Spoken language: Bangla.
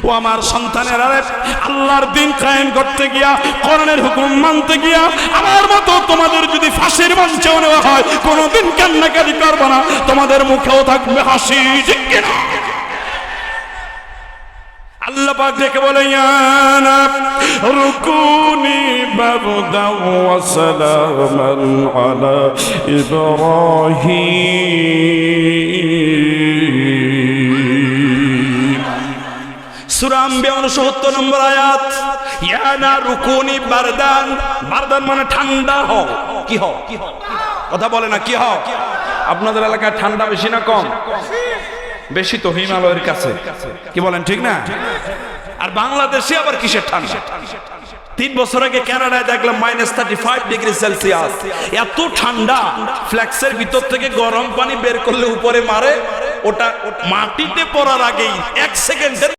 ও আমার সন্তানেরা, আল্লাহর দিন কায়েম করতে গিয়া, কোরআনের হুকুম মানতে গিয়া আমার মতো তোমাদের যদি ফাঁসির মঞ্চে নেওয়া হয়, কোনোদিন কান্নাকাটি করবে না, তোমাদের মুখেও থাকবে হাসি, ঠিক কিনা? আল্লাহ পাক দেখে বলে, ইয়ানা রুকুনি বারদা ওয়া সালামান আলা ইব্রাহিম। সূরা আম্বিয়া 69 নম্বর আয়াত। ইয়ানা রুকুনি বারদান, বারদান মানে ঠান্ডা হও। কি হও? কথা বলে না, কি হও? আপনাদের এলাকায় ঠান্ডা বেশি না কম? বেশি তো, হিমালয়ের কাছে। কি বলেন, ঠিক না? আর বাংলাদেশে আবার কিসের ঠান্ডা? 3 বছর আগে কানাডায় দেখলাম -35 ডিগ্রি সেলসিয়াস। এত ঠান্ডা, ফ্ল্যাক্সের ভিতর থেকে গরম পানি বের করলে উপরে মারে, ওটা মাটিতে পড়ার আগেই 1 সেকেন্ডের